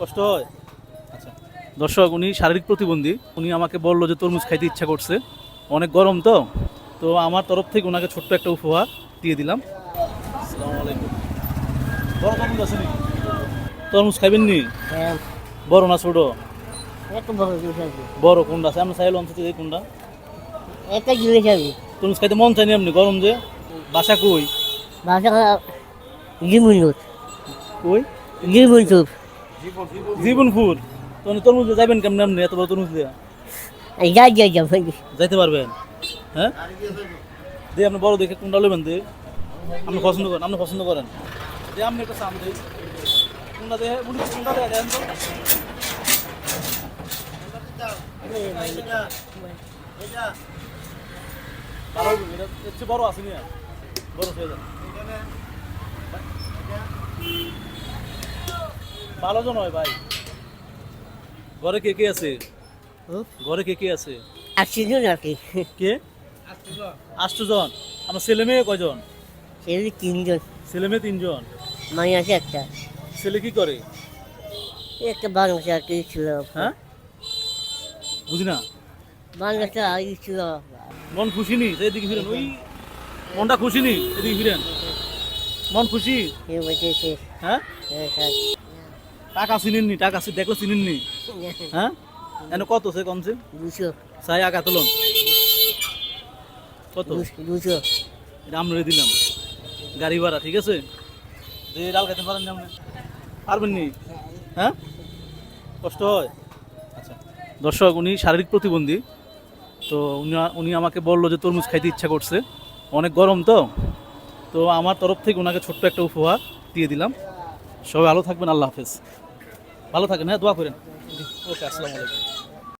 কষ্ট হয়? আচ্ছা দর্শক, উনি শারীরিক প্রতিবন্ধী। উনি আমাকে বললো যে তরমুজ খাইতে ইচ্ছা করছে, অনেক গরম তো। তো আমার তরফ থেকে ওনাকে ছোট্ট একটা উপহার দিয়ে দিলাম। আসসালামু আলাইকুম। বড় তরমুজ আছে নি? তরমুজ খাইবেন নি? হ্যাঁ, বড় না ছোট? এত বড় জিনিস আছে। বড় কোনটা আছে? আমরা চাইলে অন্তত এই কোনটা একটা জিনিস আছে। তরমুজ খাইতে মন চাইনি এমনি গরম যে। বাসা কই? ভাষা জীবনদূত কই? জীবনদূত জীবনপুর। তো তরমুজ দিয়ে যাবেন কেমন এমনি এত বড় তরমুজ দিয়ে? যাই যাই যাই যাইতে পারবেন? হ্যাঁ, দিয়ে আপনি বড় দেখে কোনটা নেবেন? দিয়ে আপনি পছন্দ করেন, আপনি পছন্দ করেন, দিয়ে আপনি একটা চান দিই কোনটা দেখে কোনটা দেখে দেন তো। ভালো হবে, এটা এর চেয়ে বড় আসেনি আর, বড় হয়ে যান। ভালো জন হয় ভাই। ঘরে কে কে আছে? ঘরে কে কে আছে? আসছিল আর কি। কে? 8 জন। আমার ছেলে মেয়ে কয়জন? ছেলে তিনজন, ছেলে মেয়ে 3 জন। মাই আছে একটা। ছেলে কি করে? একটা বাংলাদেশে আর কি ছিল। হ্যাঁ, বুঝি না। বাংলাদেশে আর কি ছিল। মন খুশি নি? এদিকে ফিরেন, ওই মনটা খুশি নি? এদিকে ফিরেন। মন খুশি? সে বলছে হ্যাঁ, টাকা চিনেননি? টাকা দেখলে চিনেননি? হ্যাঁ, এনে কত সে কমছে? 200 চাই আগা তুলন কত? 200 এটা আমরা দিলাম গাড়ি ভাড়া, ঠিক আছে? যে ডাল খেতে পারেন আপনি? পারবেন নি? হ্যাঁ, কষ্ট হয়? আচ্ছা দর্শক, উনি শারীরিক প্রতিবন্ধী। তো উনি আমাকে বললো যে তরমুজ খাইতে ইচ্ছা করছে, অনেক গরম তো। তো আমার তরফ থেকে ওনাকে ছোট্ট একটা উপহার দিয়ে দিলাম। সবাই ভালো থাকবেন, আল্লাহ হাফেজ। ভালো থাকেন, হ্যাঁ, দোয়া করেন। ওকে, আসসালামু আলাইকুম।